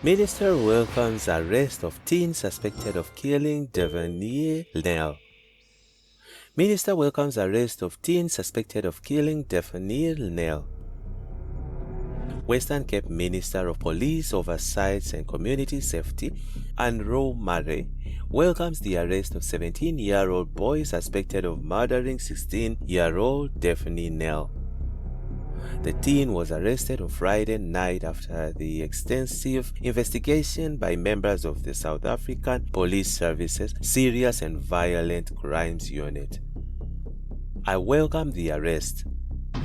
Minister welcomes arrest of teen suspected of killing Deveney Nel. Minister welcomes arrest of teen suspected of killing Deveney Nel. Western Cape Minister of Police, Oversight and Community Safety, Anroux Marais, welcomes the arrest of 17-year-old boy suspected of murdering 16-year-old Deveney Nel. The teen was arrested on Friday night after the extensive investigation by members of the South African Police Service's Serious and Violent Crimes Unit. I welcome the arrest.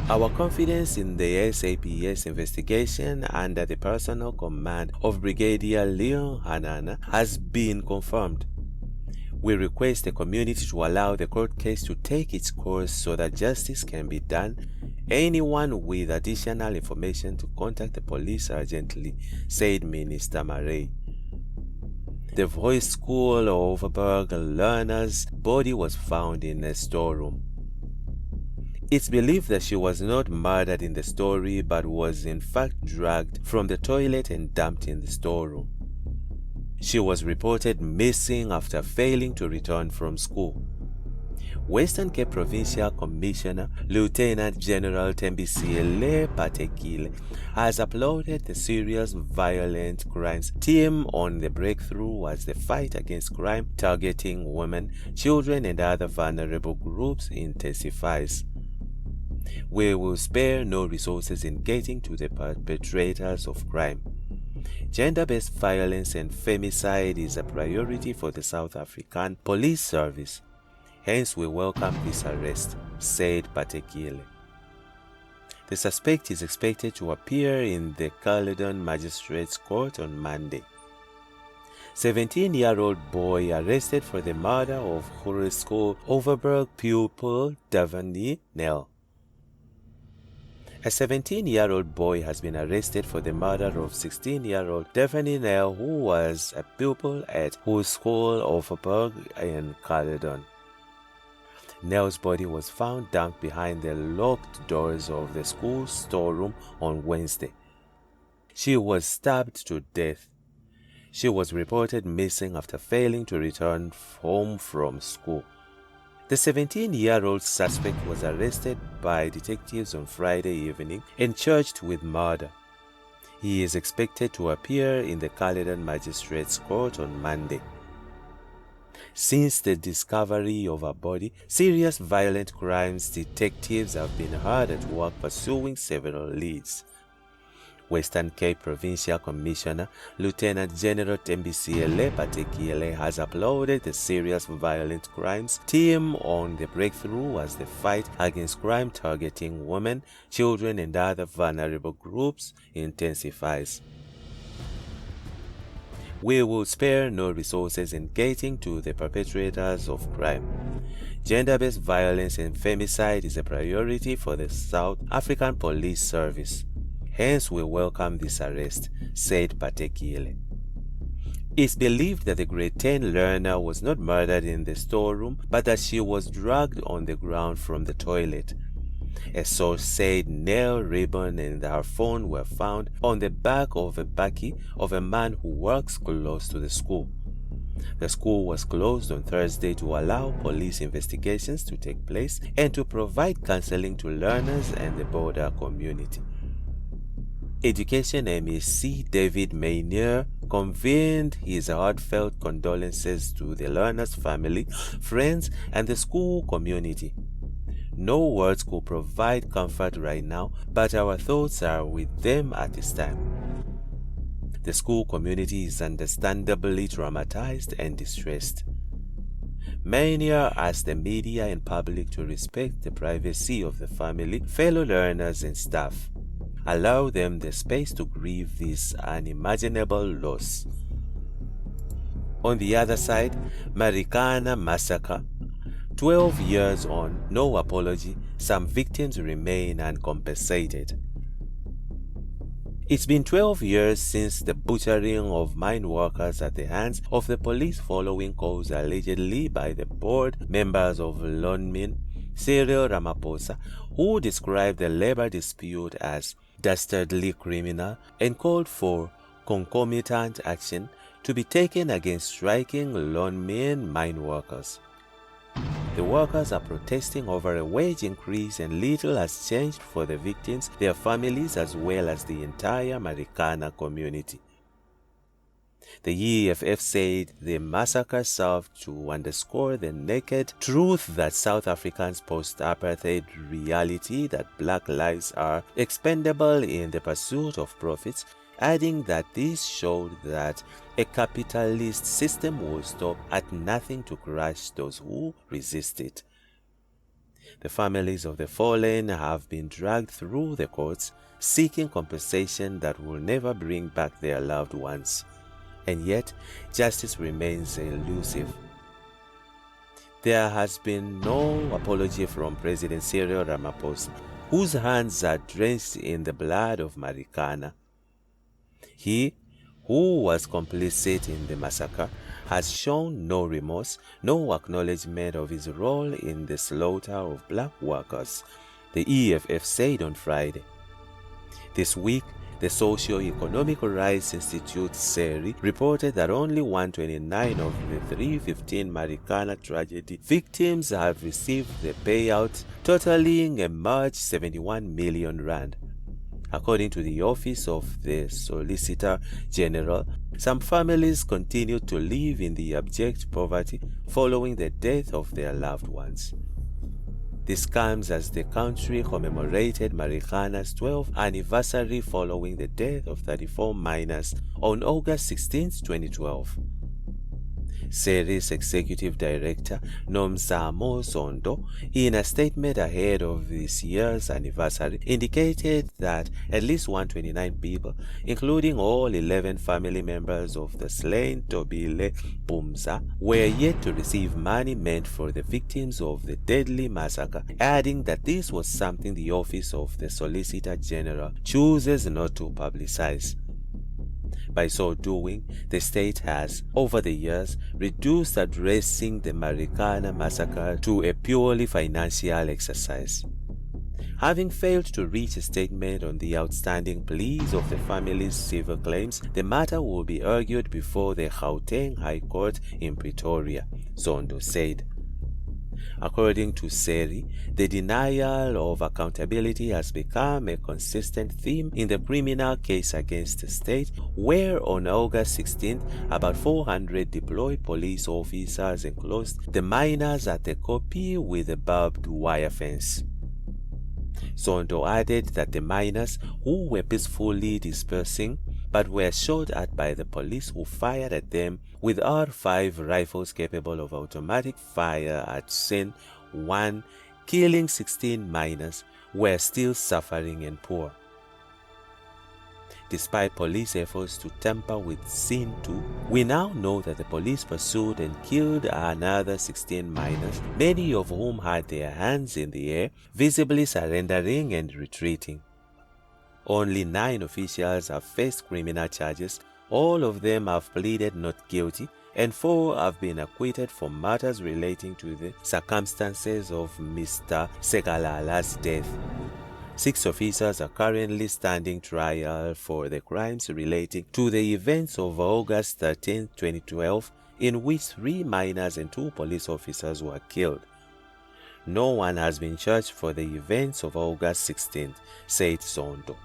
Our confidence in the SAPS investigation under the personal command of Brigadier Leon Hanana has been confirmed. We request the community to allow the court case to take its course so that justice can be done. Anyone with additional information to contact the police urgently, said Minister Marais. The Hoërskool Overberg learner's body was found in a storeroom. It's believed that she was not murdered in the story but was in fact dragged from the toilet and dumped in the storeroom. She was reported missing after failing to return from school. Western Cape Provincial Commissioner Lieutenant General Tembisiele Patekile has applauded the Serious Violent Crimes team on the breakthrough as the fight against crime targeting women, children and other vulnerable groups intensifies. We will spare no resources in getting to the perpetrators of crime. Gender-based violence and femicide is a priority for the South African Police Service. Hence, we welcome this arrest, said Patekile. The suspect is expected to appear in the Caledon Magistrates Court on Monday. 17-year-old boy arrested for the murder of Hoërskool Overberg pupil Deveney Nel. A 17-year-old boy has been arrested for the murder of 16-year-old Deveney Nel, who was a pupil at Hoërskool Overberg in Caledon. Nel's body was found dumped behind the locked doors of the school storeroom on Wednesday. She was stabbed to death. She was reported missing after failing to return home from school. The 17-year-old suspect was arrested by detectives on Friday evening and charged with murder. He is expected to appear in the Caledon Magistrates Court on Monday. Since the discovery of her body, serious violent crimes detectives have been hard at work pursuing several leads. Western Cape Provincial Commissioner Lieutenant General Tembisiele Patekile has applauded the Serious Violent Crimes team on the breakthrough as the fight against crime targeting women, children and other vulnerable groups intensifies. We will spare no resources in getting to the perpetrators of crime. Gender-based violence and femicide is a priority for the South African Police Service. Hence, we welcome this arrest, said Patekile. It's believed that the grade 10 learner was not murdered in the storeroom, but that she was dragged on the ground from the toilet. A source said nail ribbon and her phone were found on the back of a bakkie of a man who works close to the school. The school was closed on Thursday to allow police investigations to take place and to provide counseling to learners and the broader community. Education MEC David Mainier convened his heartfelt condolences to the learners' family, friends, and the school community. No words could provide comfort right now, but our thoughts are with them at this time. The school community is understandably traumatized and distressed. Mainier asked the media and public to respect the privacy of the family, fellow learners, and staff. Allow them the space to grieve this unimaginable loss. On the other side, Marikana massacre. 12 years on, no apology, some victims remain uncompensated. It's been 12 years since the butchering of mine workers at the hands of the police following calls allegedly by the board members of Lonmin, Cyril Ramaphosa, who described the labor dispute as dastardly criminal and called for concomitant action to be taken against striking loanmen mine workers. The workers are protesting over a wage increase, and little has changed for the victims, their families, as well as the entire Marikana community. The EFF said the massacre served to underscore the naked truth that South Africa's post-apartheid reality that black lives are expendable in the pursuit of profits, adding that this showed that a capitalist system will stop at nothing to crush those who resist it. The families of the fallen have been dragged through the courts seeking compensation that will never bring back their loved ones. And yet, justice remains elusive. There has been no apology from President Cyril Ramaphosa, whose hands are drenched in the blood of Marikana. He, who was complicit in the massacre, has shown no remorse, no acknowledgement of his role in the slaughter of black workers, the EFF said on Friday. This week, the Socio-Economic Rights Institute, SERI, reported that only 129 of the 315 Marikana tragedy victims have received the payout, totaling a March 71 million rand. According to the Office of the Solicitor General, some families continue to live in the abject poverty following the death of their loved ones. This comes as the country commemorated Marikana's 12th anniversary following the death of 34 miners on August 16, 2012. SERI's Executive Director Nomzamo Zondo, in a statement ahead of this year's anniversary, indicated that at least 129 people, including all 11 family members of the slain Tobile Bumza, were yet to receive money meant for the victims of the deadly massacre, adding that this was something the Office of the Solicitor General chooses not to publicize. By so doing, the state has, over the years, reduced addressing the Marikana massacre to a purely financial exercise. Having failed to reach a statement on the outstanding pleas of the family's civil claims, the matter will be argued before the Gauteng High Court in Pretoria, Zondo said. According to SERI, the denial of accountability has become a consistent theme in the criminal case against the state, where on August 16th, about 400 deployed police officers enclosed the miners at the Kopi with a barbed wire fence. Zondo added that the miners, who were peacefully dispersing but were shot at by the police, who fired at them with R5 rifles capable of automatic fire at scene 1, killing 16 miners, were still suffering and poor. Despite police efforts to tamper with scene 2, we now know that the police pursued and killed another 16 miners, many of whom had their hands in the air, visibly surrendering and retreating. Only 9 officials have faced criminal charges. All of them have pleaded not guilty, and 4 have been acquitted for matters relating to the circumstances of Mr. Segalala's death. 6 officers are currently standing trial for the crimes relating to the events of August 13, 2012, in which 3 miners and 2 police officers were killed. No one has been charged for the events of August 16, said Zondo.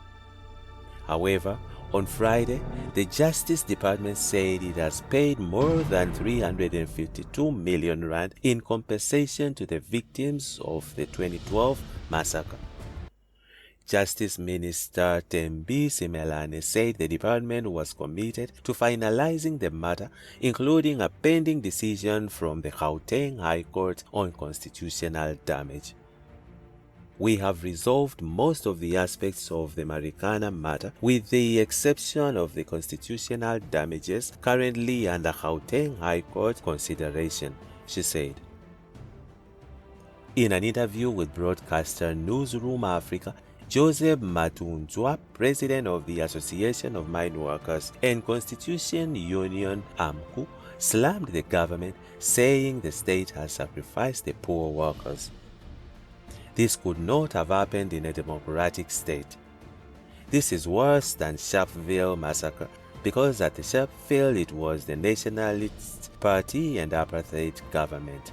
However, on Friday, the Justice Department said it has paid more than 352 million rand in compensation to the victims of the 2012 massacre. Justice Minister Thembi Simelane said the department was committed to finalizing the matter, including a pending decision from the Gauteng High Court on constitutional damage. We have resolved most of the aspects of the Marikana matter, with the exception of the constitutional damages currently under Gauteng High Court consideration, she said. In an interview with broadcaster Newsroom Africa, Joseph Matunzwa, president of the Association of Mine Workers and Constitution Union AMCU, slammed the government, saying the state has sacrificed the poor workers. This could not have happened in a democratic state. This is worse than Sharpeville massacre, because at the sharp felt it was the Nationalist Party and apartheid government.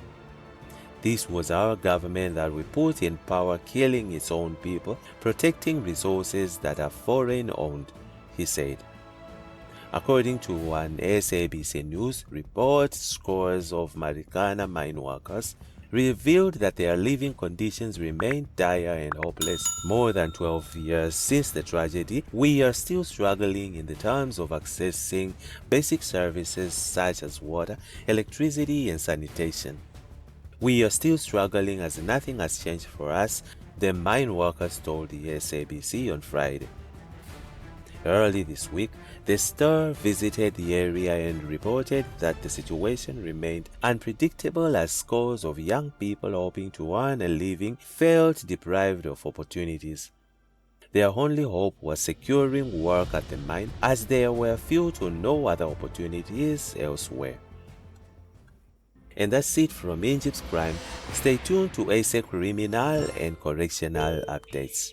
This was our government that we put in power, killing its own people, protecting resources that are foreign-owned, he said. According to an SABC News report, scores of Marikana mine workers revealed that their living conditions remain dire and hopeless. More than 12 years since the tragedy, we are still struggling in the terms of accessing basic services such as water, electricity, and sanitation. We are still struggling as nothing has changed for us, the mine workers told the SABC on Friday. Early this week, the Star visited the area and reported that the situation remained unpredictable as scores of young people hoping to earn a living felt deprived of opportunities. Their only hope was securing work at the mine, as there were few to no other opportunities elsewhere. And that's it from INJIBS Crime. Stay tuned to ASA Criminal and Correctional updates.